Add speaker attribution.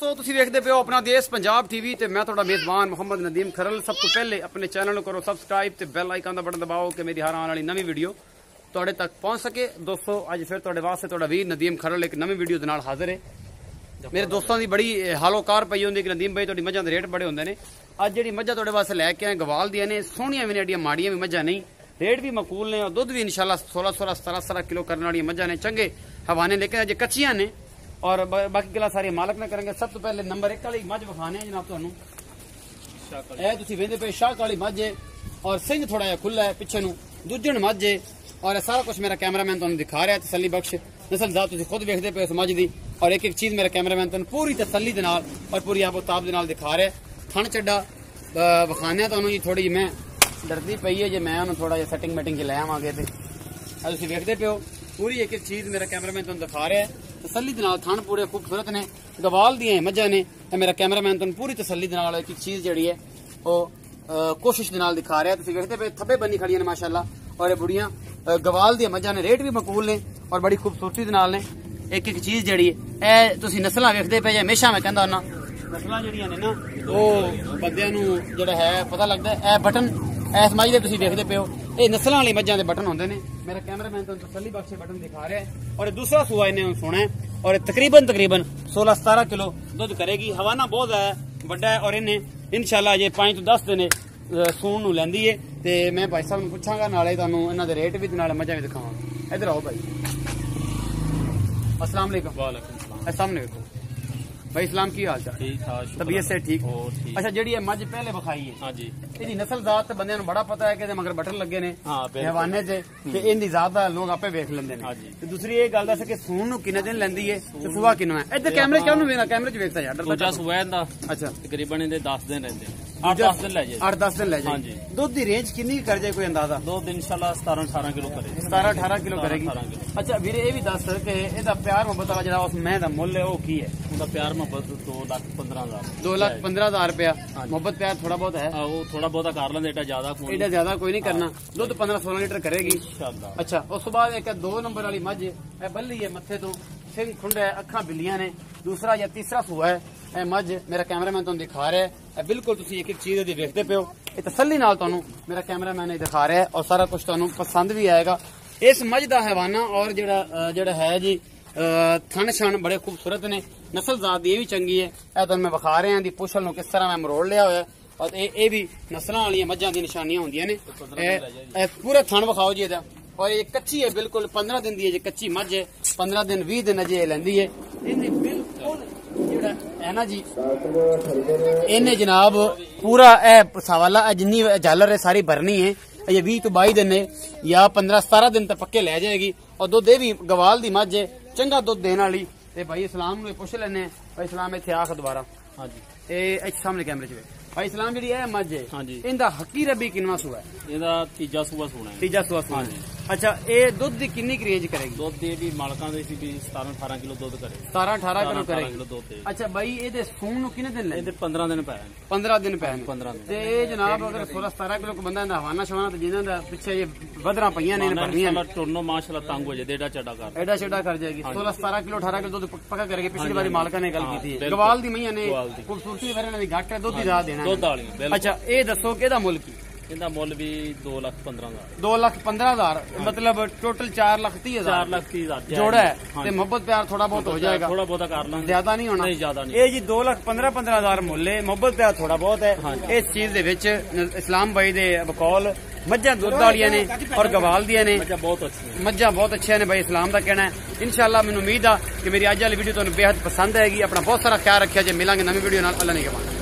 Speaker 1: दोस्तों तुसीं वेखदे पे हो अपना देश पंजाब टीवी ते मैं तुहाडा मेज़बान मोहम्मद नदीम खरल। सब तो पहले अपने चैनल को करो सबसक्राइब ते बैल आइकन दा बटन दबाओ कि मेरी हर आने वाली नवी वीडियो तुहाडे तक पहुंच सके। दोस्तों अज फिर तुहाडे वास्ते तुहाडा वीर नदीम खरल एक नवी वीडियो दे नाल हाजिर है। मेरे दोस्तों की बड़ी हालोकार पई होंदी कि नदीम भाई तुहाडी मझां दे रेट बड़े होंदे ने। अज जिहड़ी मझां तुहाडे वास्ते लैके आए गवाल दियां ने, सोहणियां भी ने, एडियां माड़ियां भी मझां नहीं, रेट भी मकूल ने और दुध भी इंशाल्लाह 16-17 किलो करने वाली मझां ने, चंगे हवाने। लेकिन अजे कच्चियां ने और बाकी गल्लां सारी मालक ने करेंगे। सब तो पहले नंबर 1 वाली मझ विखाने जनाब तुहानू। ए तुसीं वेंदे पे शाह वाली मझ है और सिंह थोड़ा जिहा खुला है पिछे नू, दुजण मझ है और सारा कुछ मेरा कैमरामैन तुहानू दिखा रहा है। तसल्ली बख्श नस्ल जात तुसीं खुद वेखदे पे उस मझ दी और एक एक चीज मेरा कैमरामैन तुहानू पूरी तसल्ली दे नाल और पूरी आबोताब दे नाल दिखा रहा है। थण चड्डा विखाने तुहानू जी। थोड़ी मैं डरदी पई है जे मैं उन्हें थोड़ा जिहा सेटिंग मैटिंग च लै आवांगे ते तुसीं वेखदे पे हो पूरी एक एक चीज मेरा कैमरामैन तुहानू दिखा रहा है। तसल्ली दे नाल थण पूरे खूबसूरत ने, गवाल दियां मझां ने। मेरा कैमरामैन तुहानू पूरी तसल्ली दे नाल एक एक चीज जिहड़ी है वो कोशिश दे नाल दिखा रहा है। तुसीं वेखदे पे थब्बे बन्नी खड़ियां ने माशाअल्लाह और ये बुढ़ियां गवाल दियां मझां ने, रेट भी मकूल ने और बड़ी खूबसूरती दे नाल ने। एक एक चीज जिहड़ी है तुसीं नस्लां वेखदे पे, हमेशा मैं कहंदा हुन्ना नस्लां जिहड़ियां ने ना वो बंदियां नू जिहड़ा है पता लगदा है। ए बटन इस मझ दे तुसीं देखदे पे हो, ये नस्लां वाली मझां दे बटन होंदे ने। मेरा कैमरामैन तुहानू तसल्ली बख्श बटन दिखा रहा है और दूसरा सूआ इन्हें सोना है और तकरीबन 16-17 किलो दुध करेगी। हवाना बहुत है बड़ा है और इन्हें इंशाल्लाह जे 5 तो 10 दिन सूण नू लैंदी है। ते मैं भाई साहब नू पुछांगा, नाले तुहानू इन्हां दे रेट भी ते नाले मझां भी दिखावांगा। इधर आओ भाई। अस्सलाम वालेकुम। वालेकुम सलाम। सामने देखो भाई, इस्लाम की हाल चाल? ठीक ठाक, तबीयत से ठीक। अच्छा जेडी मझ पहले बखाई है, हाँ जी, इहदी नस्ल जात बंदे नू बड़ा पता है कि मगर बटन लगे ने हवाने से ते इहदी जात दा लोग आपे वेख लेंदे ने। ते दूसरी ये गल दस कि सूण नू किन्ने दिन लैंदी है ते सुबह किन्नो है? इधर कैमरे क्यों नू वेखदा, कैमरे च वेखदा यार। दूजा सुबह दा अच्छा तकरीबन इहदे 10 दिन रहंदे, 8-10 दिन ले जाए, 8-10 दिन ले जाए। दुध दी रेंज कितनी कर जाए कोई अंदाजा? दुध इंशाल्लाह 17-18 किलो करे, 17-18 किलो करेगी। अच्छा वीरे ये भी दस कि ਇਹਦਾ प्यार मोहब्बत वाला ਜਿਹੜਾ ਉਸ ਮੈਂ ਦਾ ਮੁੱਲ ਹੈ ਉਹ ਕੀ ਹੈ? ਉਹਦਾ प्यार मोहब्बत 2,15,000 2,15,000 रुपया। मोहब्बत प्यार थोड़ा बहुत है, वो थोड़ा बहुत कर लेंगे, एडा ज्यादा कोई नहीं करना। दुध 15-16 लीटर करेगी इंशाल्लाह। अच्छा उस बाद एक 2 नंबर वाली मझ है, बल्ली है मथे तो, सिंह खुंड है, अखा बिल्लियां ने। दूसरा या तीसरा सूआ है ਇਹ मझ मेरा कैमरामैन तुहानू दिखा रहा है। बिल्कुल तुसीं एक एक चीज दी वेखदे पे हो, ये तसल्ली नाल तुहानू मेरा कैमरामैन दिखा रहा है और सारा कुछ तुहानू पसंद भी आएगा। इस मझ दा हैवाना और जेड़ा है जी थन छन बड़े खूबसूरत ने, नस्ल जात दी भी चंगी है। तुहानू मैं विखा रहा दी पुछल नू किस तरह मैं मरोड़ लिया होया और ये भी नस्लां वालियां मझां दी निशानियां होंदियां ने। पूरा थन विखाओ जी ਇਹਦਾ। और ये कच्ची है बिल्कुल, 15 दिन दी है, कच्ची मझ है, 15 दिन 20 दिन अजे लैंदी है। बिल्कुल है ना जी, इन्हें जनाब पूरा सवाला जिन्नी झालर है सारी भरनी है। ये 20 तो 22 दिन है या 15-17 दिन तक पक्के ले जाएगी और दुध भी गवाल दी मझ है, चंगा दुध देने वाली। भाई इस्लाम नू पुछ लेने। भाई इस्लाम इत्थे आख दोबारा। हाँ जी सामने कैमरे च भाई इस्लाम जी मझ है, हाँ जी, इनका हकी रबी किन्ना सूआ है? ਇਹਦਾ ਤੀਜਾ ਸੂਆ ਸੋਣਾ ਹੈ। ਤੀਜਾ ਸੂਆ ਸੋਣਾ ਹੈ। अच्छा ਇਹ ਦੁੱਧ ਦੀ ਕਿੰਨੀ ਕੁ ਰੇਂਜ ਕਰੇਗੀ? ਦੁੱਧ ਦੀ ਵੀ ਮਾਲਕਾਂ ਦੇ ਸੀ ਵੀ 17-18 ਕਿਲੋ ਦੁੱਧ ਕਰੇ, 17-18 ਕਿਲੋ ਕਰੇਗੀ। ਅੱਛਾ ਬਾਈ ਇਹਦੇ ਸੂਣ ਨੂੰ ਕਿੰਨੇ ਦਿਨ ਲੈ? ਇਹਦੇ 15 ਦਿਨ ਪਏ, 15 ਦਿਨ ਪਏ, 15 ਦਿਨ। ਤੇ ਇਹ ਜਨਾਬ ਅਗਰ 16-17 ਕਿਲੋ ਕੋ ਬੰਦਾ ਇਹਦਾ ਹਵਾਨਾ ਸ਼ਵਾਨਾ ਤੇ ਜਿਨ੍ਹਾਂ ਦਾ ਪਿੱਛੇ ਇਹ ਵਧਰਾਂ ਪਈਆਂ ਨੇ ਭਰਨੀਆਂ ਟੋਨੋ ਮਾਸ਼ਾਅੱਲਾ ਤੰਗ ਹੋ ਜੇ, ਏਡਾ ਚੱਡਾ ਕਰ ਜਾਏਗੀ। 16-17 ਕਿਲੋ 18 ਕਿਲੋ ਦੁੱਧ ਪੱਕਾ ਕਰੇਗੀ। ਪਿਛਲੀ ਵਾਰੀ ਮਾਲਕਾਂ ਨੇ ਗੱਲ ਕੀਤੀ ਹੈ। ਗਵਾਲ ਦੀ ਮਈਆਂ ਨੇ, ਖੂਬਸੂਰਤੀ ਵਰਨਾਂ ਦੀ ਘੱਟ ਹੈ, ਦੁੱਧ ਦੀ ਜ਼ਿਆਦਾ ਦੇਣਾ ਦੁੱਧ ਵਾਲੀਆਂ। ਅੱਛਾ ਇਹ ਦੱਸੋ ਕਿ ਇਹਦਾ ਮੁੱਲ ਕੀ? ਇਹਦਾ ਮੁੱਲ ਵੀ 2,15,000 2,15,000 मतलब टोटल 4,30,000 4,30,000 जोड़ा है। ते मोहब्बत प्यार थोड़ा बहुत हो जाएगा, थोड़ा बहुत कर लेंगे, ज्यादा नहीं होना, ज्यादा नहीं। ये जी 2,15,000 मुੱਲ है, मोहब्बत प्यार थोड़ा बहुत है। इस चीज दे विच इस्लाम भाई दे बकौल मझां दुध वालियां ने और गवाल दियां ने, मझां बहुत अच्छियां ने। भाई इस्लाम दा कहना है। इंशाल्लाह मैनूं उम्मीद है कि मेरी अज वाली वीडियो तुहानूं बेहद पसंद आएगी। अपना बहुत सारा ख्याल रखिया जे, मिलांगे नवी वीडियो नाल। अल्लाह ने के